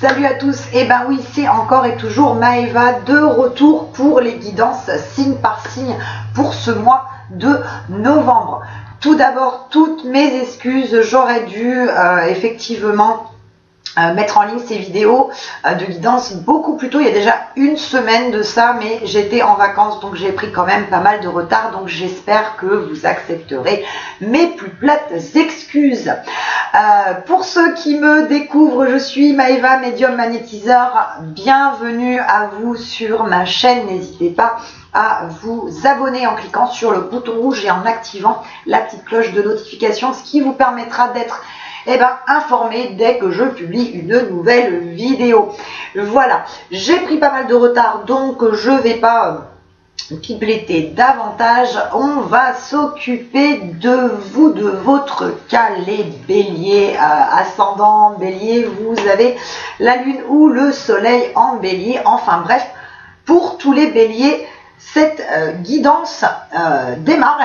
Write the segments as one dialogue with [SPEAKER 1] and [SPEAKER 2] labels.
[SPEAKER 1] Salut à tous, et ben oui, c'est encore et toujours Maëva de retour pour les guidances signe par signe pour ce mois de novembre. Tout d'abord, toutes mes excuses, j'aurais dû effectivement mettre en ligne ces vidéos de guidance beaucoup plus tôt, il y a déjà une semaine de ça, mais j'étais en vacances donc j'ai pris quand même pas mal de retard, donc j'espère que vous accepterez mes plus plates excuses. Pour ceux qui me découvrent, je suis Maëva, médium magnétiseur. Bienvenue à vous sur ma chaîne. N'hésitez pas à vous abonner en cliquant sur le bouton rouge et en activant la petite cloche de notification, ce qui vous permettra d'être informé dès que je publie une nouvelle vidéo. Voilà, j'ai pris pas mal de retard, donc je vais pas pipeletter davantage. On va s'occuper de vous, de votre cas, les béliers, ascendant bélier, vous avez la lune ou le soleil en bélier. Enfin bref, pour tous les béliers, cette guidance démarre,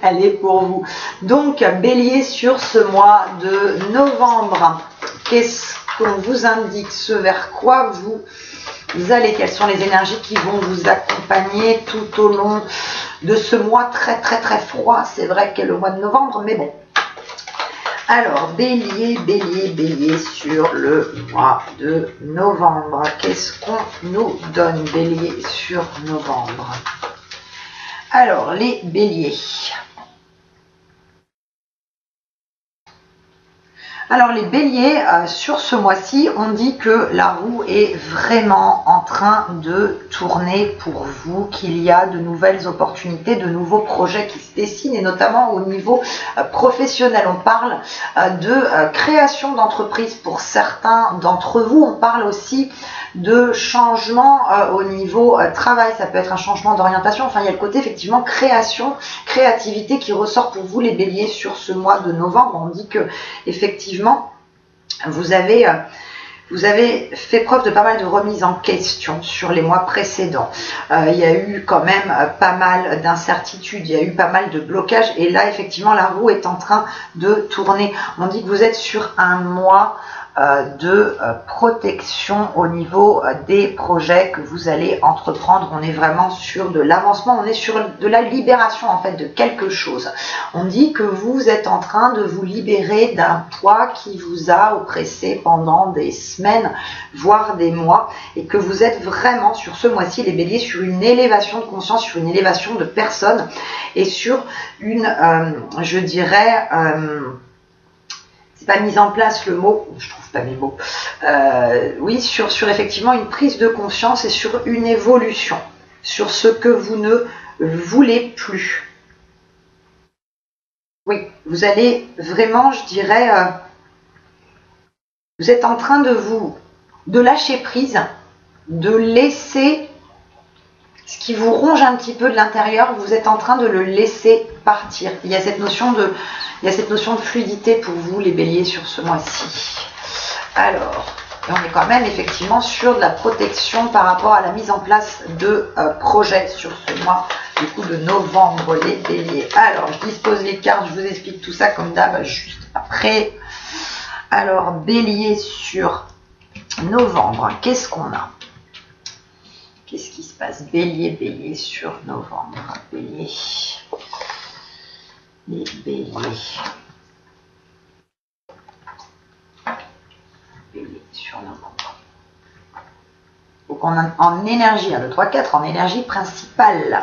[SPEAKER 1] elle est pour vous. Donc bélier, sur ce mois de novembre, qu'est-ce qu'on vous indique, ce vers quoi vous allez, quelles sont les énergies qui vont vous accompagner tout au long de ce mois très froid. C'est vrai qu'est le mois de novembre, mais bon. Alors, bélier, sur le mois de novembre. Qu'est-ce qu'on nous donne, bélier, sur novembre? Alors, les béliers. Alors les béliers, sur ce mois-ci, on dit que la roue est vraiment en train de tourner pour vous, qu'il y a de nouvelles opportunités, de nouveaux projets qui se dessinent, et notamment au niveau professionnel. On parle de création d'entreprise pour certains d'entre vous. On parle aussi de changement au niveau travail. Ça peut être un changement d'orientation. Enfin, il y a le côté effectivement création, créativité qui ressort pour vous les béliers sur ce mois de novembre. On dit que effectivement vous avez fait preuve de pas mal de remise en question sur les mois précédents. Il y a eu quand même pas mal d'incertitudes, il y a eu pas mal de blocages, et là effectivement la roue est en train de tourner. On dit que vous êtes sur un mois de protection au niveau des projets que vous allez entreprendre. On est vraiment sur de l'avancement, on est sur de la libération en fait de quelque chose. On dit que vous êtes en train de vous libérer d'un poids qui vous a oppressé pendant des semaines, voire des mois, et que vous êtes vraiment sur ce mois-ci, les béliers, sur une élévation de conscience, sur une élévation de personne, et sur une, je dirais, c'est pas mise en place le mot, je trouve pas mes mots, oui, sur effectivement une prise de conscience et sur une évolution, sur ce que vous ne voulez plus. Oui, vous allez vraiment, je dirais, vous êtes en train de lâcher prise, de laisser ce qui vous ronge un petit peu de l'intérieur, vous êtes en train de le laisser partir. Il y a cette notion de fluidité pour vous les béliers sur ce mois-ci. Alors, on est quand même effectivement sur de la protection par rapport à la mise en place de projets sur ce mois du coup de novembre les béliers. Alors, je dispose les cartes, je vous explique tout ça comme d'hab juste après. Alors, bélier sur novembre, qu'est-ce qu'on a? Qu'est-ce qui se passe? Bélier sur novembre. Bélier. Les béliers. Bélier sur novembre. Donc on a en énergie, le 3-4, en énergie principale,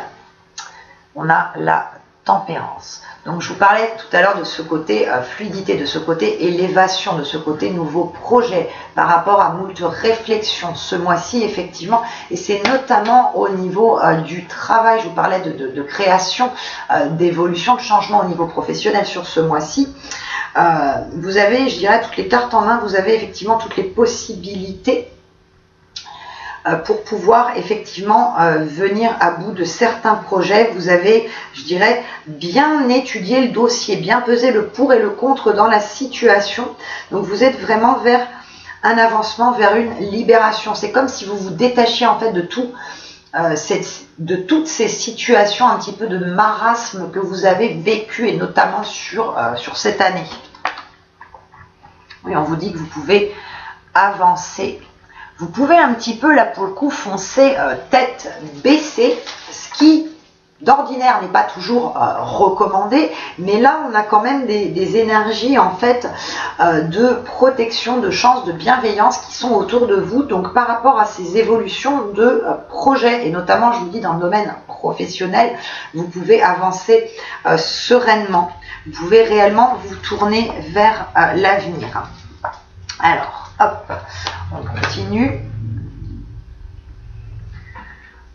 [SPEAKER 1] on a la tempérance. Donc je vous parlais tout à l'heure de ce côté fluidité, de ce côté élévation, de ce côté nouveau projet par rapport à moult réflexions ce mois-ci effectivement, et c'est notamment au niveau du travail. Je vous parlais de création, d'évolution, de changement au niveau professionnel sur ce mois-ci. Vous avez, je dirais, toutes les cartes en main, vous avez effectivement toutes les possibilités pour pouvoir effectivement venir à bout de certains projets. Vous avez, je dirais, bien étudié le dossier, bien pesé le pour et le contre dans la situation. Donc vous êtes vraiment vers un avancement, vers une libération. C'est comme si vous vous détachiez en fait de tout, de toutes ces situations un petit peu de marasme que vous avez vécu, et notamment sur cette année. Oui, on vous dit que vous pouvez avancer. Vous pouvez un petit peu, là pour le coup, foncer tête baissée, ce qui d'ordinaire n'est pas toujours recommandé, mais là on a quand même des énergies en fait de protection, de chance, de bienveillance qui sont autour de vous. Donc par rapport à ces évolutions de projets, et notamment je vous dis dans le domaine professionnel, vous pouvez avancer sereinement, vous pouvez réellement vous tourner vers l'avenir. Alors hop, on continue.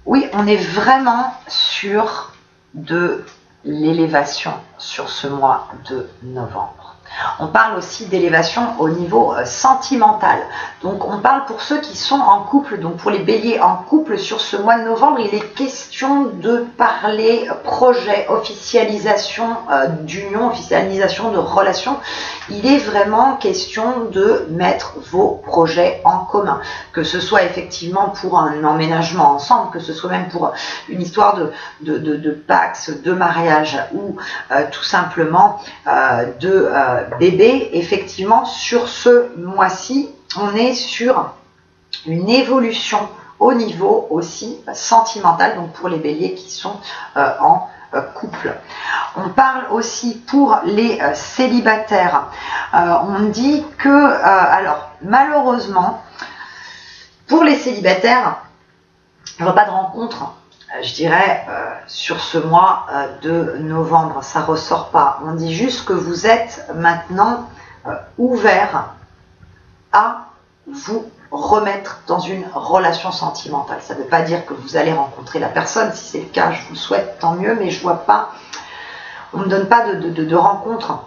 [SPEAKER 1] Oui, on est vraiment sur de l'élévation sur ce mois de novembre. On parle aussi d'élévation au niveau sentimental. Donc on parle pour ceux qui sont en couple, donc pour les béliers en couple sur ce mois de novembre, il est question de parler projet, officialisation d'union, officialisation de relation. Il est vraiment question de mettre vos projets en commun, que ce soit effectivement pour un emménagement ensemble, que ce soit même pour une histoire de pax, de mariage ou tout simplement de bébé. Effectivement, sur ce mois-ci, on est sur une évolution au niveau aussi sentimental, donc pour les béliers qui sont en couple. On parle aussi pour les célibataires. On dit que, alors malheureusement, pour les célibataires, il n'y aura pas de rencontre, je dirais, sur ce mois de novembre. Ça ressort pas. On dit juste que vous êtes maintenant ouvert à vous remettre dans une relation sentimentale. Ça ne veut pas dire que vous allez rencontrer la personne. Si c'est le cas, je vous souhaite, tant mieux, mais je vois pas, on ne donne pas de rencontre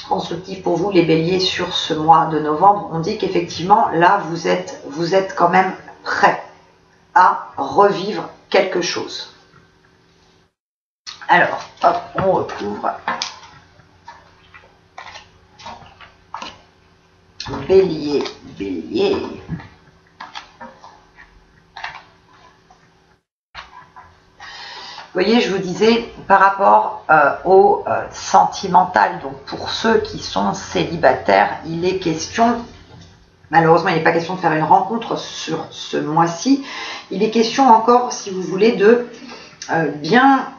[SPEAKER 1] constructive pour vous les béliers sur ce mois de novembre. On dit qu'effectivement là vous êtes quand même prêts à revivre quelque chose. Alors hop, on recouvre. Bélier, bélier. Vous voyez, je vous disais par rapport au sentimental, donc pour ceux qui sont célibataires, il est question, malheureusement il n'est pas question de faire une rencontre sur ce mois-ci, il est question encore, si vous voulez, de bien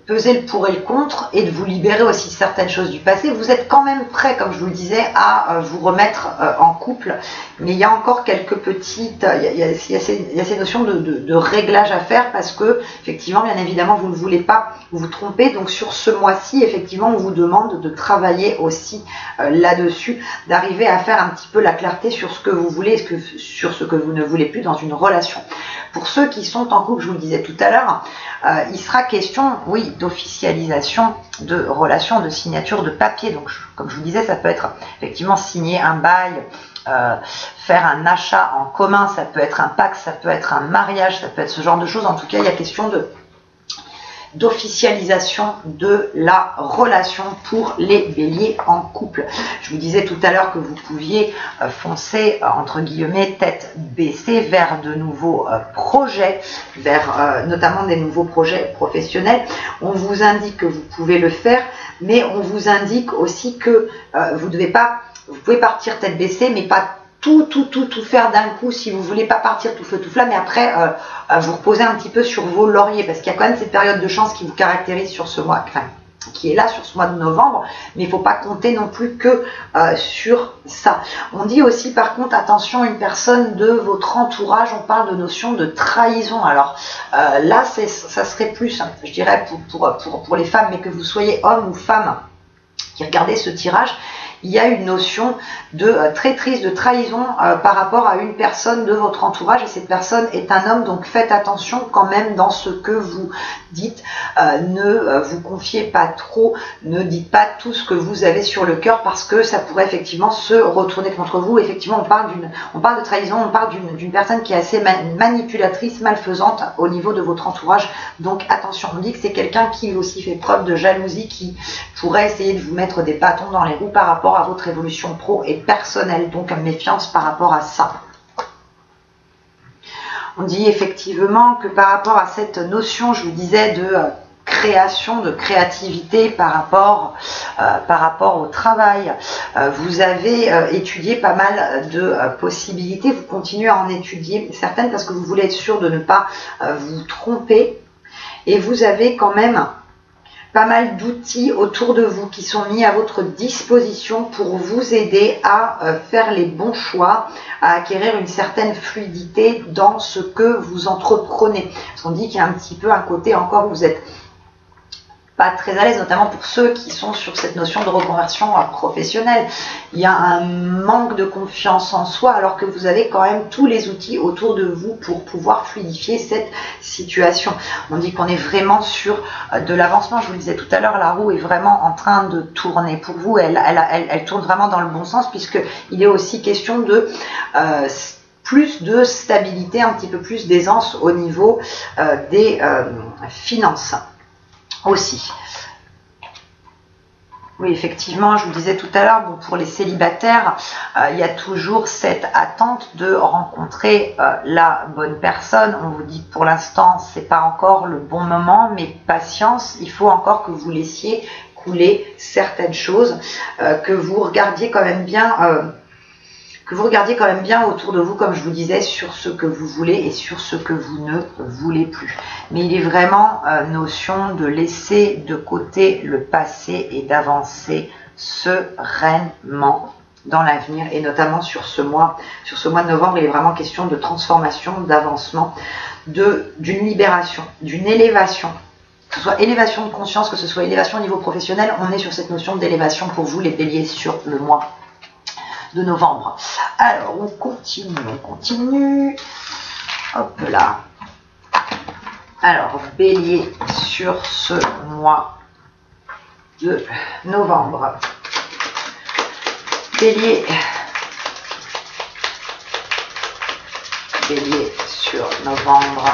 [SPEAKER 1] peser le pour et le contre et de vous libérer aussi de certaines choses du passé. Vous êtes quand même prêt, comme je vous le disais, à vous remettre en couple, mais il y a encore quelques petites, il y a ces notions de réglage à faire, parce que effectivement, bien évidemment, vous ne voulez pas vous tromper. Donc sur ce mois-ci, effectivement, on vous demande de travailler aussi là-dessus, d'arriver à faire un petit peu la clarté sur ce que vous voulez, sur ce que vous ne voulez plus dans une relation. Pour ceux qui sont en couple, je vous le disais tout à l'heure, il sera question, oui, d'officialisation de relations, de signature de papier. Donc, comme je vous disais, ça peut être effectivement signer un bail, faire un achat en commun, ça peut être un pacte, ça peut être un mariage, ça peut être ce genre de choses. En tout cas, il y a question d'officialisation de la relation pour les béliers en couple. Je vous disais tout à l'heure que vous pouviez foncer, entre guillemets, tête baissée vers de nouveaux projets, vers notamment des nouveaux projets professionnels. On vous indique que vous pouvez le faire, mais on vous indique aussi que vous pouvez partir tête baissée, mais pas tout faire d'un coup. Si vous voulez pas partir tout feu tout flamme, mais après vous reposez un petit peu sur vos lauriers, parce qu'il y a quand même cette période de chance qui vous caractérise sur ce mois, enfin, qui est là sur ce mois de novembre, mais il ne faut pas compter non plus que sur ça. On dit aussi par contre, attention, une personne de votre entourage, on parle de notion de trahison. Alors là, ça serait plus, je dirais, pour les femmes, mais que vous soyez homme ou femme qui regardez ce tirage, il y a une notion de traîtrise, de trahison par rapport à une personne de votre entourage, et cette personne est un homme, donc faites attention quand même dans ce que vous dites, ne vous confiez pas trop, ne dites pas tout ce que vous avez sur le cœur, parce que ça pourrait effectivement se retourner contre vous. Effectivement, on parle de trahison, on parle d'une personne qui est assez manipulatrice, malfaisante au niveau de votre entourage, donc attention. On dit que c'est quelqu'un qui aussi fait preuve de jalousie, qui pourrait essayer de vous mettre des bâtons dans les roues par rapport à votre évolution pro et personnelle, donc méfiance par rapport à ça. On dit effectivement que par rapport à cette notion, je vous disais, de création, de créativité par rapport au travail. Vous avez étudié pas mal de possibilités, vous continuez à en étudier certaines parce que vous voulez être sûr de ne pas vous tromper, et vous avez quand même pas mal d'outils autour de vous qui sont mis à votre disposition pour vous aider à faire les bons choix, à acquérir une certaine fluidité dans ce que vous entreprenez. Parce qu'on dit qu'il y a un petit peu un côté encore où vous êtes pas très à l'aise, notamment pour ceux qui sont sur cette notion de reconversion professionnelle. Il y a un manque de confiance en soi alors que vous avez quand même tous les outils autour de vous pour pouvoir fluidifier cette situation. On dit qu'on est vraiment sur de l'avancement. Je vous le disais tout à l'heure, la roue est vraiment en train de tourner. Pour vous, elle tourne vraiment dans le bon sens, puisqu'il est aussi question de plus de stabilité, un petit peu plus d'aisance au niveau des finances. Aussi. Oui, effectivement, je vous disais tout à l'heure, bon, pour les célibataires, il y a toujours cette attente de rencontrer la bonne personne. On vous dit que pour l'instant, c'est pas encore le bon moment, mais patience, il faut encore que vous laissiez couler certaines choses, que vous regardiez quand même bien autour de vous, comme je vous disais, sur ce que vous voulez et sur ce que vous ne voulez plus. Mais il est vraiment notion de laisser de côté le passé et d'avancer sereinement dans l'avenir, et notamment sur ce mois de novembre. Il est vraiment question de transformation, d'avancement, d'une libération, d'une élévation. Que ce soit élévation de conscience, que ce soit élévation au niveau professionnel, on est sur cette notion d'élévation pour vous, les béliers, sur le mois de novembre. Alors, on continue. Hop là. Alors, bélier sur ce mois de novembre. Bélier sur novembre.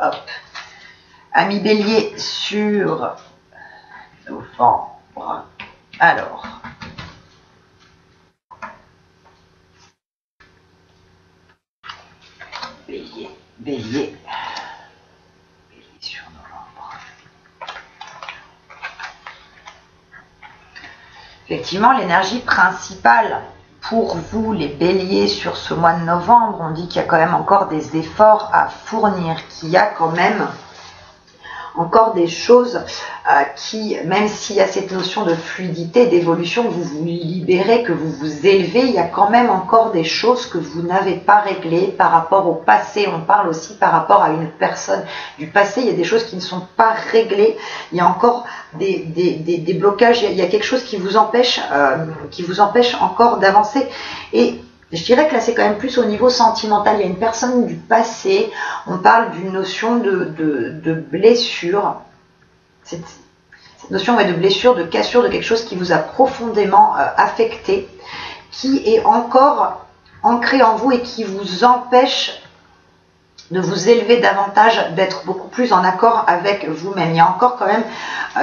[SPEAKER 1] Hop. Ami bélier sur novembre. Alors, bélier sur novembre. Effectivement, l'énergie principale pour vous, les béliers, sur ce mois de novembre, on dit qu'il y a quand même encore des efforts à fournir, qu'il y a quand même encore des choses qui, même s'il y a cette notion de fluidité, d'évolution, que vous vous libérez, que vous vous élevez, il y a quand même encore des choses que vous n'avez pas réglées par rapport au passé. On parle aussi par rapport à une personne du passé, il y a des choses qui ne sont pas réglées, il y a encore des blocages, il y a quelque chose qui vous empêche encore d'avancer. Et je dirais que là, c'est quand même plus au niveau sentimental. Il y a une personne du passé. On parle d'une notion de blessure. Cette notion de blessure, de cassure, de quelque chose qui vous a profondément affecté, qui est encore ancré en vous et qui vous empêche de vous élever davantage, d'être beaucoup plus en accord avec vous-même. Il y a encore quand même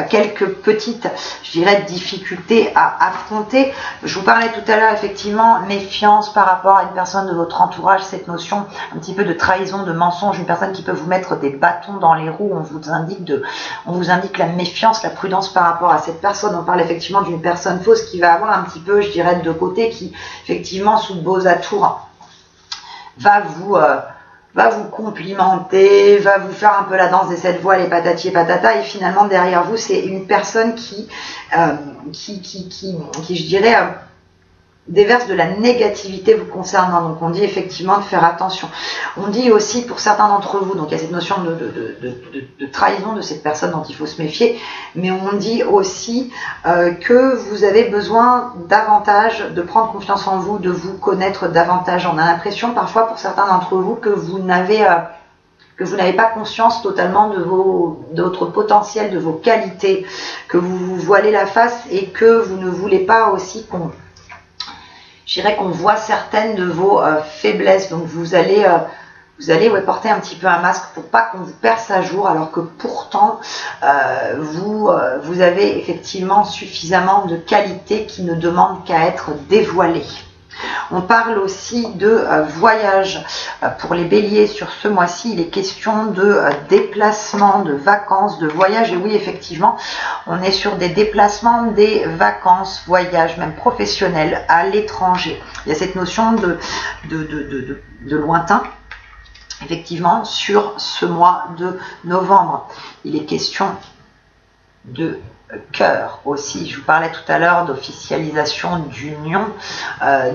[SPEAKER 1] quelques petites, je dirais, difficultés à affronter. Je vous parlais tout à l'heure, effectivement, méfiance par rapport à une personne de votre entourage, cette notion un petit peu de trahison, de mensonge, une personne qui peut vous mettre des bâtons dans les roues. On vous indique la méfiance, la prudence par rapport à cette personne. On parle effectivement d'une personne fausse qui va avoir un petit peu, je dirais, de côté, qui, effectivement, sous de beaux atours, va vous complimenter, va vous faire un peu la danse des 7 voiles et patati et patata, et finalement derrière vous c'est une personne qui je dirais, déverse de la négativité vous concernant. Donc on dit effectivement de faire attention. On dit aussi pour certains d'entre vous, donc il y a cette notion de trahison de cette personne dont il faut se méfier, mais on dit aussi que vous avez besoin davantage de prendre confiance en vous, de vous connaître davantage. On a l'impression parfois pour certains d'entre vous que vous n'avez pas conscience totalement de votre potentiel, de vos qualités, que vous vous voilez la face et que vous ne voulez pas aussi qu'on voit certaines de vos faiblesses. Donc vous allez porter un petit peu un masque pour pas qu'on vous perce à jour, alors que pourtant vous avez effectivement suffisamment de qualités qui ne demandent qu'à être dévoilées. On parle aussi de voyage. Pour les béliers, sur ce mois-ci, il est question de déplacement, de vacances, de voyage. Et oui, effectivement, on est sur des déplacements, des vacances, voyages, même professionnels à l'étranger. Il y a cette notion de lointain, effectivement, sur ce mois de novembre. Il est question de cœur aussi. Je vous parlais tout à l'heure d'officialisation d'union,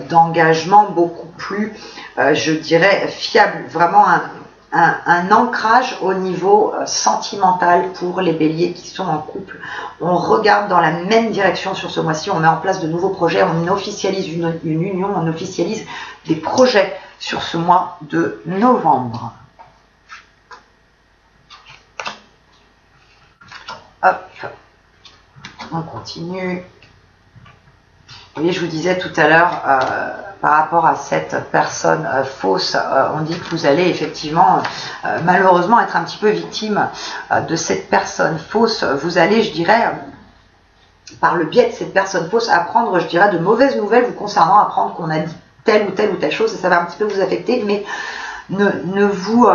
[SPEAKER 1] d'engagement beaucoup plus, je dirais, fiable. Vraiment un ancrage au niveau sentimental pour les béliers qui sont en couple. On regarde dans la même direction sur ce mois-ci, on met en place de nouveaux projets, on officialise une union, on officialise des projets sur ce mois de novembre. Hop. On continue. Vous voyez, je vous disais tout à l'heure, par rapport à cette personne fausse, on dit que vous allez effectivement, malheureusement, être un petit peu victime de cette personne fausse. Vous allez, je dirais, par le biais de cette personne fausse, apprendre, je dirais, de mauvaises nouvelles vous concernant, apprendre qu'on a dit telle ou telle chose, et ça va un petit peu vous affecter, mais ne vous...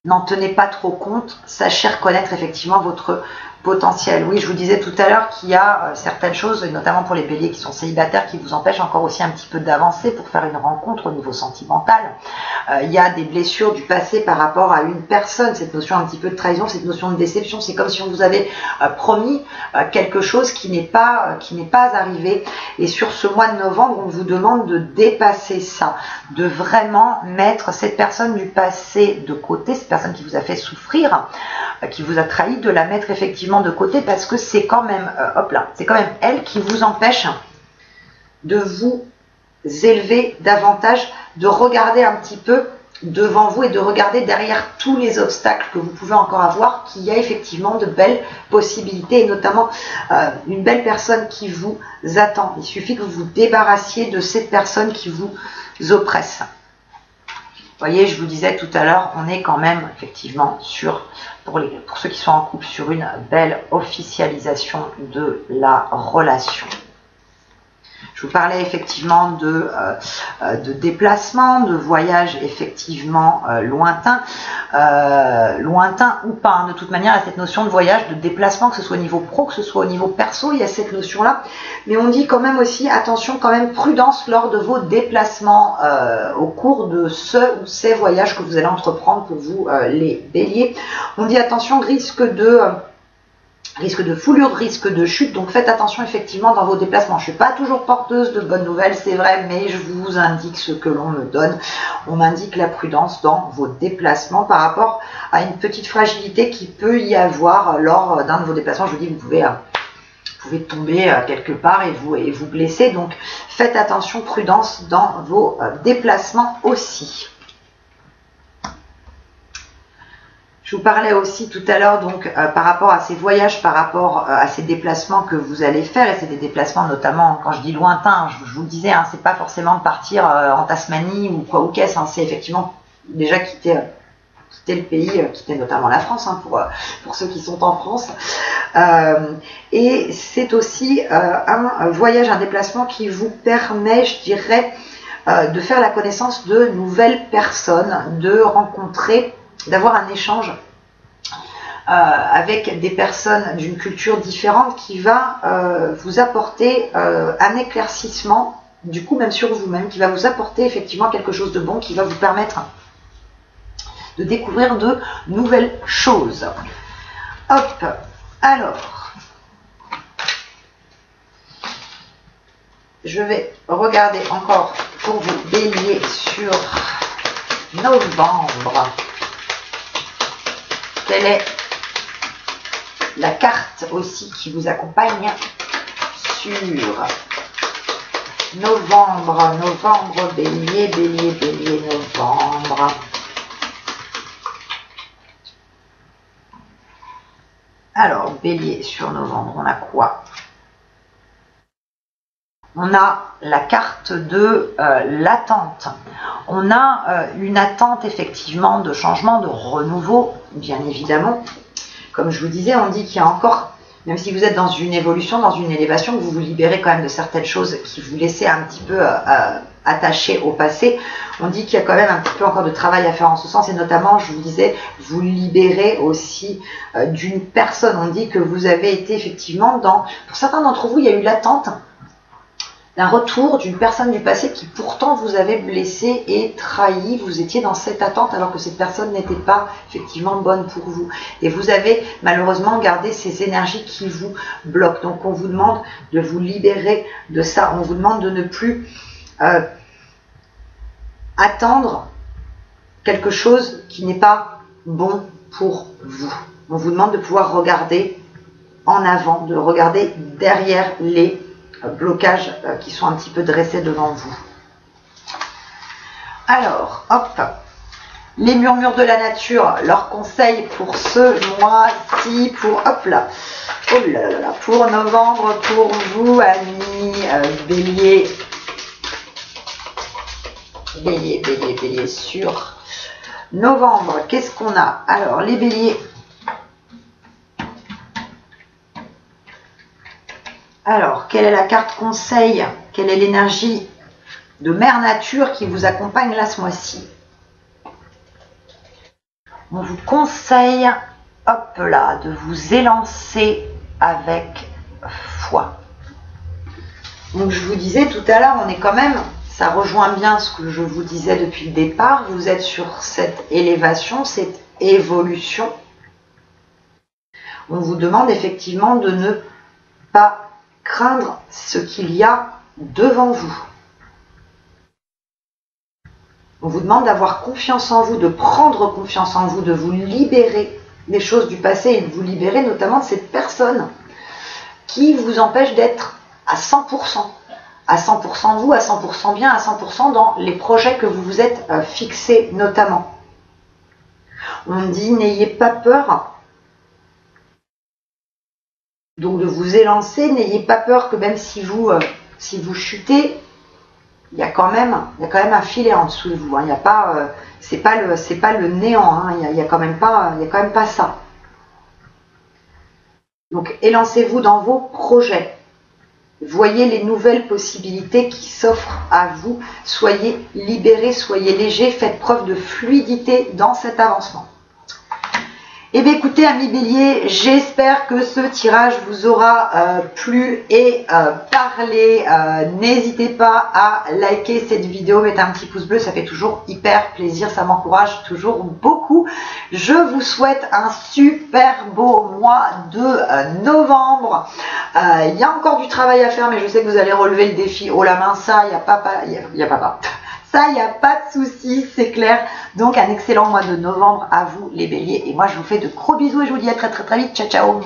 [SPEAKER 1] n'en tenez pas trop compte, sachez reconnaître effectivement votre potentiel. Oui, je vous disais tout à l'heure qu'il y a certaines choses, et notamment pour les béliers qui sont célibataires, qui vous empêchent encore aussi un petit peu d'avancer pour faire une rencontre au niveau sentimental. Il y a des blessures du passé par rapport à une personne, cette notion un petit peu de trahison, cette notion de déception. C'est comme si on vous avait promis quelque chose qui n'est pas arrivé. Et sur ce mois de novembre, on vous demande de dépasser ça, de vraiment mettre cette personne du passé de côté, cette personne qui vous a fait souffrir, qui vous a trahi, de la mettre effectivement de côté, parce que c'est quand même, c'est quand même elle qui vous empêche de vous élever davantage, de regarder un petit peu devant vous et de regarder derrière tous les obstacles que vous pouvez encore avoir, qu'il y a effectivement de belles possibilités, et notamment une belle personne qui vous attend. Il suffit que vous vous débarrassiez de cette personne qui vous oppresse. Vous voyez, je vous disais tout à l'heure, on est quand même effectivement pour ceux qui sont en couple, sur une belle officialisation de la relation. Je vous parlais effectivement de déplacement, de voyage effectivement lointain ou pas. Hein. De toute manière, il y a cette notion de voyage, de déplacement, que ce soit au niveau pro, que ce soit au niveau perso, il y a cette notion-là. Mais on dit quand même aussi, attention, quand même, prudence lors de vos déplacements au cours de ce ou ces voyages que vous allez entreprendre pour vous, les béliers. On dit attention, risque de foulure, risque de chute, donc faites attention effectivement dans vos déplacements. Je ne suis pas toujours porteuse de bonnes nouvelles, c'est vrai, mais je vous indique ce que l'on me donne. On m'indique la prudence dans vos déplacements par rapport à une petite fragilité qui peut y avoir lors d'un de vos déplacements. Je vous dis, vous pouvez tomber quelque part et vous blesser, donc faites attention, prudence dans vos déplacements aussi. Je vous parlais aussi tout à l'heure donc par rapport à ces voyages, par rapport à ces déplacements que vous allez faire, et c'est des déplacements notamment, quand je dis lointains, je vous le disais, hein, c'est pas forcément de partir en Tasmanie ou quoi ou qu'est-ce, hein, c'est effectivement déjà quitter le pays, quitter notamment la France, hein, pour ceux qui sont en France, et c'est aussi un voyage, un déplacement qui vous permet, je dirais, de faire la connaissance de nouvelles personnes, de rencontrer, d'avoir un échange avec des personnes d'une culture différente qui va vous apporter un éclaircissement, du coup même sur vous-même, qui va vous apporter effectivement quelque chose de bon, qui va vous permettre de découvrir de nouvelles choses. Hop, alors, je vais regarder encore pour vous bélier sur novembre. Quelle est la carte aussi qui vous accompagne sur novembre, bélier, novembre. Alors, bélier sur novembre, on a quoi? On a la carte de l'attente. On a une attente effectivement de changement, de renouveau, bien évidemment. Comme je vous disais, on dit qu'il y a encore même si vous êtes dans une évolution, dans une élévation, vous vous libérez quand même de certaines choses qui vous laissaient un petit peu attachés au passé. On dit qu'il y a quand même un petit peu encore de travail à faire en ce sens, et notamment, je vous disais, vous libérez aussi d'une personne. On dit que vous avez été effectivement pour certains d'entre vous, il y a eu l'attente d'un retour d'une personne du passé qui pourtant vous avait blessé et trahi. Vous étiez dans cette attente alors que cette personne n'était pas effectivement bonne pour vous. Et vous avez malheureusement gardé ces énergies qui vous bloquent. Donc on vous demande de vous libérer de ça. On vous demande de ne plus attendre quelque chose qui n'est pas bon pour vous. On vous demande de pouvoir regarder en avant, de regarder derrière les blocages qui sont un petit peu dressés devant vous. Alors, hop, les murmures de la nature, leurs conseils pour ce mois-ci, pour, hop là, oh là là là, pour novembre, pour vous, amis bélier, bélier sur novembre. Qu'est-ce qu'on a? Alors, les béliers. Alors, quelle est la carte conseil? Quelle est l'énergie de Mère Nature qui vous accompagne là ce mois-ci? On vous conseille, hop là, de vous élancer avec foi. Donc, je vous disais tout à l'heure, on est quand même, ça rejoint bien ce que je vous disais depuis le départ, vous êtes sur cette élévation, cette évolution. On vous demande effectivement de ne pas craindre ce qu'il y a devant vous. On vous demande d'avoir confiance en vous, de prendre confiance en vous, de vous libérer des choses du passé et de vous libérer notamment de cette personne qui vous empêche d'être à 100%. À 100% vous, à 100% bien, à 100% dans les projets que vous vous êtes fixés notamment. On dit n'ayez pas peur. Donc de vous élancer, n'ayez pas peur que même si vous chutez, il y a quand même un filet en dessous de vous. Hein. Il y a pas, c'est pas le néant. Hein. Il y a quand même pas ça. Donc élancez-vous dans vos projets. Voyez les nouvelles possibilités qui s'offrent à vous. Soyez libérés, soyez légers, faites preuve de fluidité dans cet avancement. Eh bien écoutez amis bélier, j'espère que ce tirage vous aura plu et parlé. N'hésitez pas à liker cette vidéo, mettez un petit pouce bleu, ça fait toujours hyper plaisir, ça m'encourage toujours beaucoup. Je vous souhaite un super beau mois de novembre. Il y a encore du travail à faire, mais je sais que vous allez relever le défi haut la main, ça, il n'y a pas. Ça, il n'y a pas de souci, c'est clair. Donc, un excellent mois de novembre à vous, les béliers. Et moi, je vous fais de gros bisous et je vous dis à très vite. Ciao, ciao.